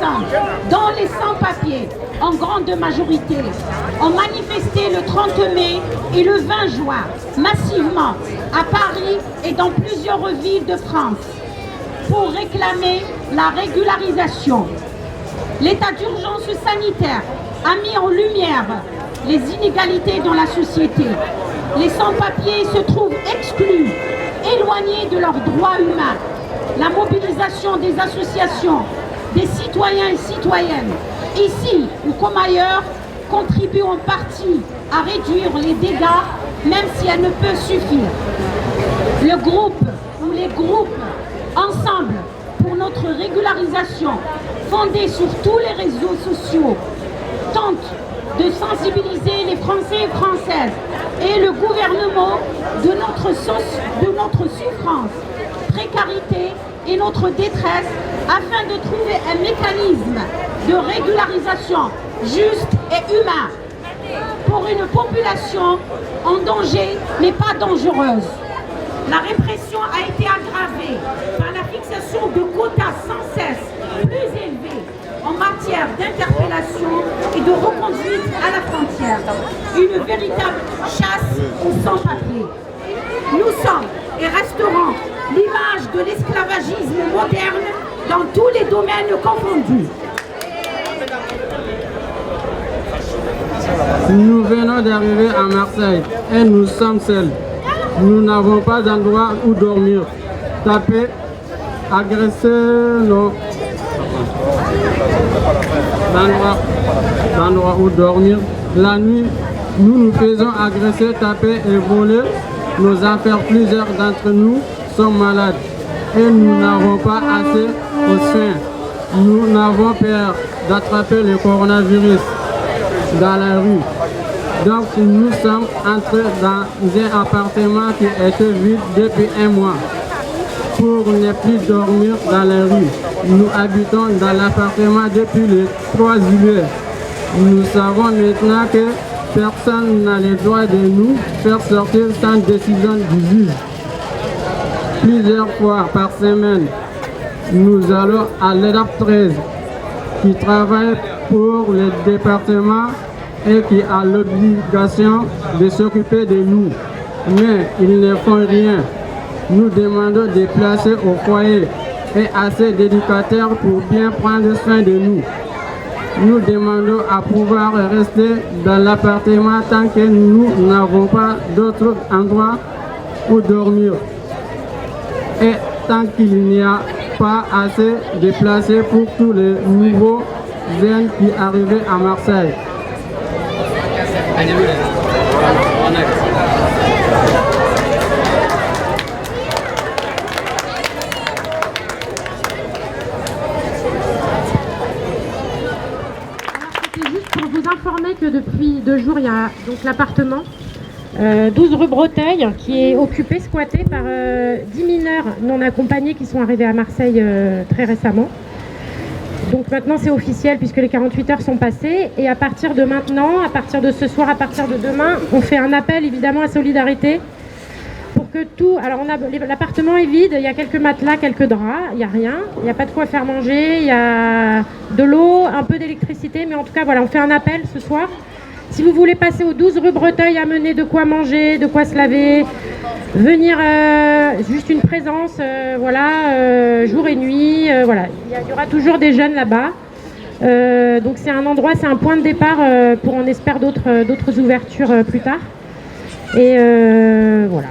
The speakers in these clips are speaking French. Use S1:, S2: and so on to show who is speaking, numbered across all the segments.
S1: étudiants, dont les sans-papiers, en grande majorité, ont manifesté le 30 mai et le 20 juin, massivement, à Paris et dans plusieurs villes de France, pour réclamer la régularisation. L'état d'urgence sanitaire a mis en lumière les inégalités dans la société. Les sans-papiers se trouvent exclus, éloignés de leurs droits humains. La mobilisation des associations, des citoyens et citoyennes, ici ou comme ailleurs, contribue en partie à réduire les dégâts, même si elle ne peut suffire. Le groupe ou les groupes Ensemble pour notre régularisation, fondés sur tous les réseaux sociaux, tentent de sensibiliser les Français et Françaises et le gouvernement de notre souffrance, précarité et notre détresse afin de trouver un mécanisme de régularisation juste et humain pour une population en danger mais pas dangereuse. La répression a été aggravée par la fixation de quotas sans cesse plus élevés en matière d'interpellation et de reconduite à la frontière. Une véritable chasse aux sans-papiers. Nous sommes et resterons l'image de l'esclavagisme moderne dans tous les domaines confondus.
S2: Nous venons d'arriver à Marseille et nous sommes seuls. Nous n'avons pas d'endroit où dormir. Taper, agresser nos d'endroit où dormir. La nuit, nous nous faisons agresser, taper et voler nos affaires. Plusieurs d'entre nous sont malades et nous n'avons pas assez de soins. Nous n'avons peur d'attraper le coronavirus dans la rue. Donc nous sommes entrés dans un appartement qui était vide depuis un mois pour ne plus dormir dans la rue. Nous habitons dans l'appartement depuis le 3 juillet. Nous savons maintenant que personne n'a le droit de nous faire sortir sans décision du juge. Plusieurs fois par semaine, nous allons à l'EDAP 13 qui travaille pour le département et qui a l'obligation de s'occuper de nous. Mais ils ne font rien. Nous demandons de placer au foyer et assez d'éducateurs pour bien prendre soin de nous. Nous demandons à pouvoir rester dans l'appartement tant que nous n'avons pas d'autre endroit où dormir. Et tant qu'il n'y a pas assez de places pour tous les nouveaux jeunes qui arrivent à Marseille.
S3: C'était juste pour vous informer que depuis 2 jours, il y a donc l'appartement 12 rue Breteuil qui est occupé, squatté par 10 mineurs non accompagnés qui sont arrivés à Marseille très récemment. Donc maintenant c'est officiel puisque les 48 heures sont passées et à partir de maintenant, à partir de ce soir, à partir de demain, on fait un appel évidemment à solidarité pour que tout... Alors l'appartement est vide, il y a quelques matelas, quelques draps, il n'y a rien, il n'y a pas de quoi faire manger, il y a de l'eau, un peu d'électricité, mais en tout cas voilà, on fait un appel ce soir. Si vous voulez passer aux 12 rue Breteuil, amener de quoi manger, de quoi se laver, venir juste une présence, voilà, jour et nuit, voilà. Il y aura toujours des jeunes là-bas. Donc c'est un endroit, c'est un point de départ pour on espère d'autres ouvertures plus tard. Et voilà.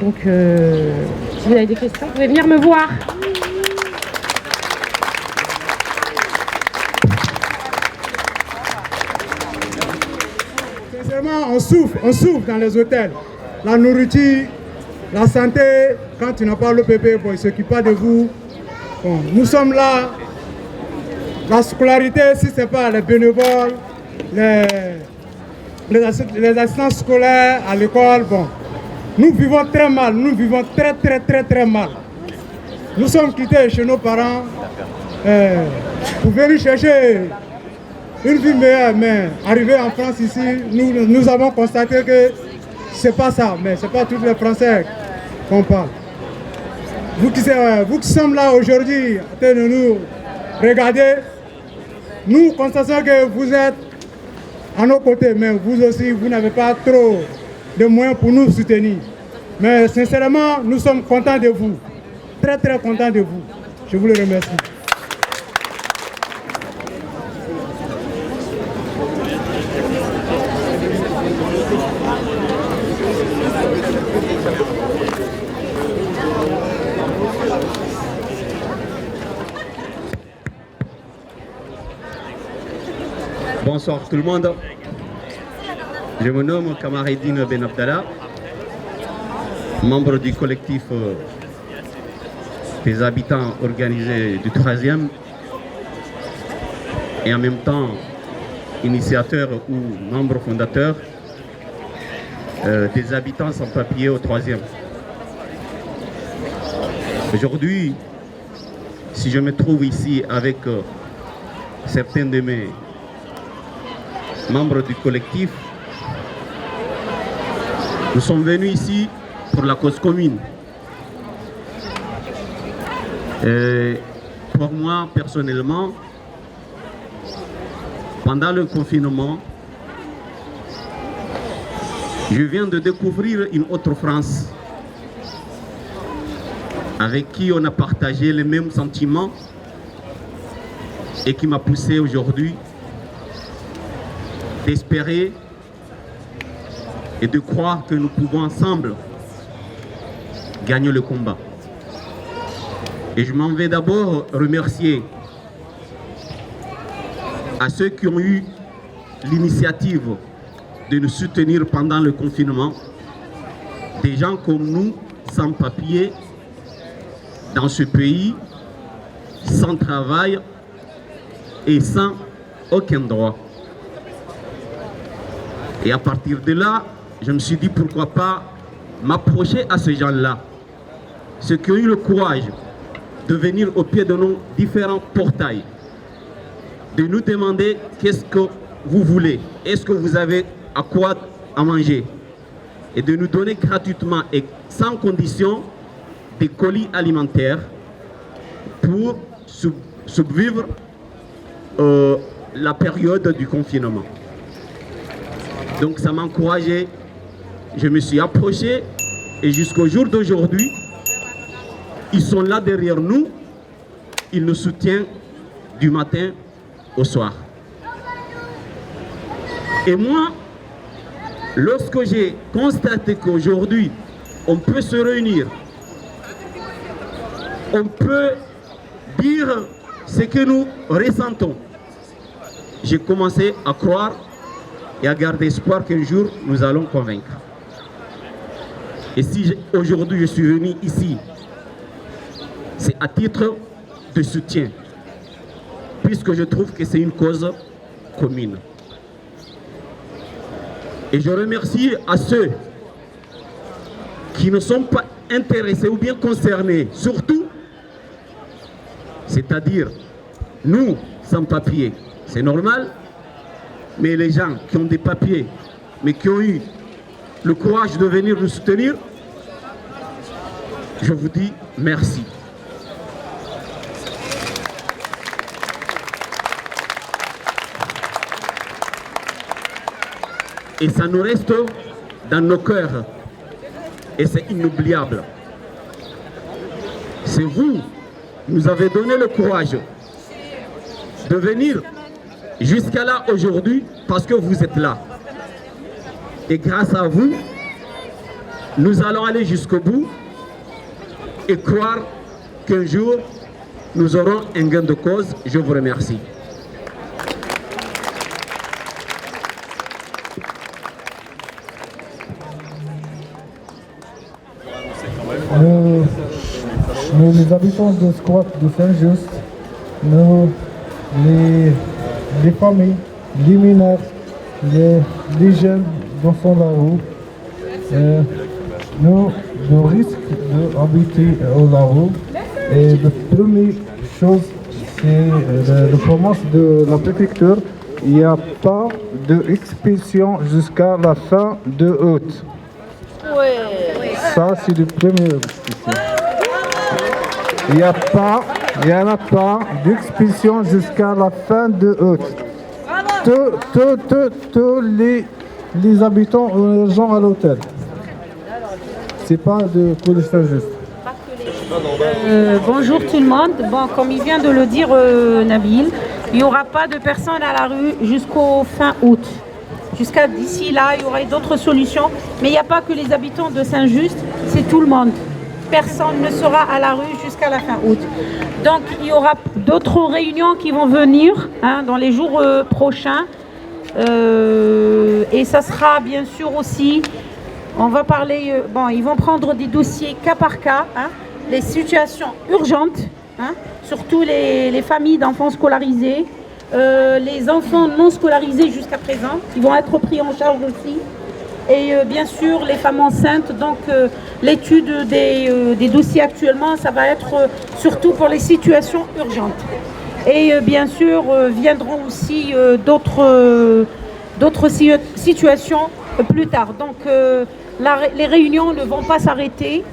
S3: Donc si vous avez des questions, vous pouvez venir me voir.
S4: On souffre dans les hôtels. La nourriture, la santé, quand tu n'as pas le bébé, bon, il ne s'occupe pas de vous. Bon, nous sommes là. La scolarité, si ce n'est pas les bénévoles, les assistants scolaires à l'école, bon, nous vivons très mal, nous vivons très mal. Nous sommes quittés chez nos parents pour venir chercher une vie meilleure, mais arrivé en France ici, nous avons constaté que c'est pas ça, mais c'est pas tous les Français qu'on parle. Vous qui sommes là aujourd'hui, en train de nous regarder, nous constatons que vous êtes à nos côtés, mais vous aussi, vous n'avez pas trop de moyens pour nous soutenir. Mais sincèrement, nous sommes contents de vous, très très contents de vous. Je vous le remercie.
S5: Bonsoir tout le monde. Je me nomme Kamareddine Ben Abdallah, membre du collectif des habitants organisés du 3e et en même temps initiateur ou membre fondateur des habitants sans papier au 3e. Aujourd'hui, si je me trouve ici avec certains de mes membres du collectif, nous sommes venus ici pour la cause commune. Et pour moi, personnellement, pendant le confinement, je viens de découvrir une autre France avec qui on a partagé les mêmes sentiments et qui m'a poussé aujourd'hui d'espérer et de croire que nous pouvons ensemble gagner le combat. Et je m'en vais d'abord remercier à ceux qui ont eu l'initiative de nous soutenir pendant le confinement, des gens comme nous, sans papier, dans ce pays, sans travail et sans aucun droit. Et à partir de là, je me suis dit pourquoi pas m'approcher à ces gens-là, ceux qui ont eu le courage de venir au pied de nos différents portails, de nous demander qu'est-ce que vous voulez, est-ce que vous avez à quoi à manger, et de nous donner gratuitement et sans condition des colis alimentaires pour survivre la période du confinement. Donc ça m'a encouragé, je me suis approché et jusqu'au jour d'aujourd'hui, ils sont là derrière nous, ils nous soutiennent du matin au soir. Et moi, lorsque j'ai constaté qu'aujourd'hui, on peut se réunir, on peut dire ce que nous ressentons, j'ai commencé à croire et à garder espoir qu'un jour, nous allons convaincre. Et si aujourd'hui je suis venu ici, c'est à titre de soutien, puisque je trouve que c'est une cause commune. Et je remercie à ceux qui ne sont pas intéressés ou bien concernés, surtout, c'est-à-dire nous, sans papier, c'est normal, mais les gens qui ont des papiers, mais qui ont eu le courage de venir nous soutenir, je vous dis merci. Et ça nous reste dans nos cœurs. Et c'est inoubliable. C'est vous qui nous avez donné le courage de venir jusqu'à là aujourd'hui parce que vous êtes là. Et grâce à vous, nous allons aller jusqu'au bout et croire qu'un jour, nous aurons un gain de cause. Je vous remercie.
S6: Nous, les habitants de squat de Saint-Just, nous, les familles, les mineurs, les jeunes d'enfants de la rue, nous risquons d'habiter au la rue. Et la première chose, c'est la promesse de la préfecture. Il n'y a pas d'expulsion jusqu'à la fin de août. Ça, c'est le premier. Il n'y a pas il n'y en a pas d'expulsion jusqu'à la fin de août. Tous les habitants ont les gens à l'hôtel. C'est pas de Collège Saint-Just.
S1: Bonjour tout le monde. Bon, comme il vient de le dire Nabil, il n'y aura pas de personnes à la rue jusqu'au fin août. Jusqu'à d'ici là, il y aura d'autres solutions. Mais il n'y a pas que les habitants de Saint-Just, c'est tout le monde. Personne ne sera à la rue jusqu'à la fin août. Donc il y aura d'autres réunions qui vont venir dans les jours prochains. Et ça sera bien sûr aussi, on va parler, ils vont prendre des dossiers cas par cas, les situations urgentes, surtout les familles d'enfants scolarisés, les enfants non scolarisés jusqu'à présent, qui vont être pris en charge aussi. Et bien sûr les femmes enceintes, donc l'étude des dossiers actuellement, ça va être surtout pour les situations urgentes. Et bien sûr viendront aussi d'autres situations plus tard. Donc les réunions ne vont pas s'arrêter,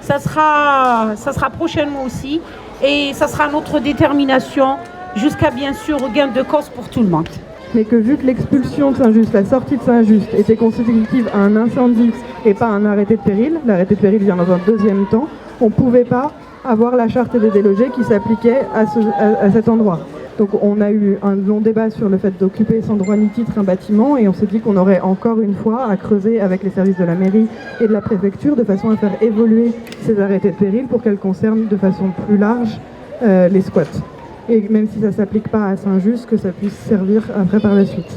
S1: ça sera prochainement aussi, et ça sera notre détermination jusqu'à bien sûr gain de cause pour tout le monde.
S7: Mais que vu que l'expulsion de Saint-Just, la sortie de Saint-Just était consécutive à un incendie et pas à un arrêté de péril, l'arrêté de péril vient dans un deuxième temps, on ne pouvait pas avoir la charte des délogés qui s'appliquait à cet endroit. Donc on a eu un long débat sur le fait d'occuper sans droit ni titre un bâtiment, et on s'est dit qu'on aurait encore une fois à creuser avec les services de la mairie et de la préfecture de façon à faire évoluer ces arrêtés de péril pour qu'elles concernent de façon plus large les squats. Et même si ça ne s'applique pas à Saint-Just, que ça puisse servir après par la suite.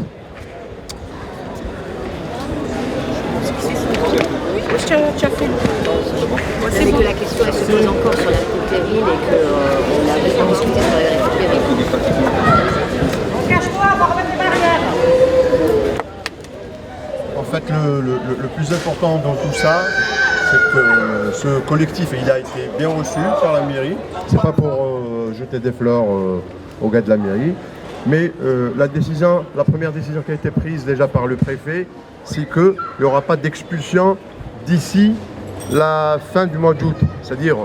S8: C'est que la question elle se pose encore sur l'arrêté de péril et qu'on a besoin de discuter sur l'arrêté de péril.
S9: En fait, le plus important dans tout ça, c'est que ce collectif, il a été bien reçu par la mairie. C'est pas pour jeter des fleurs aux gars de la mairie, mais la première décision qui a été prise déjà par le préfet, c'est qu'il n'y aura pas d'expulsion d'ici la fin du mois d'août. C'est-à-dire,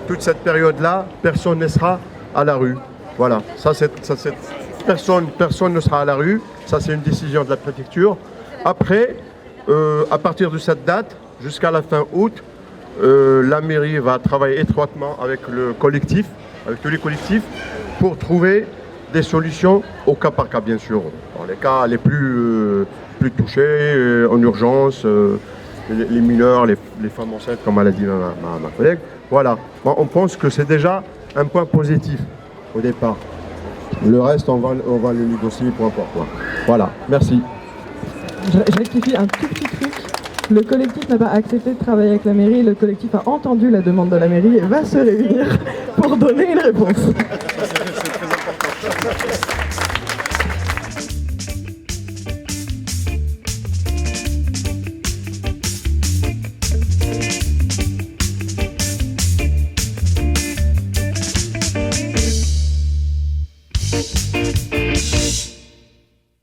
S9: toute cette période-là, personne ne sera à la rue. Voilà, personne ne sera à la rue. Ça, c'est une décision de la préfecture. Après, à partir de cette date, jusqu'à la fin août, la mairie va travailler étroitement avec le collectif, avec tous les collectifs, pour trouver des solutions au cas par cas, bien sûr. Dans les cas les plus touchés, en urgence, les mineurs, les femmes enceintes, comme elle a dit ma collègue. Voilà, bon, on pense que c'est déjà un point positif au départ. Le reste, on va le négocier point par point. Voilà, merci.
S7: Je rectifie un tout petit truc. Le collectif n'a pas accepté de travailler avec la mairie. Le collectif a entendu la demande de la mairie et va se réunir pour donner une réponse.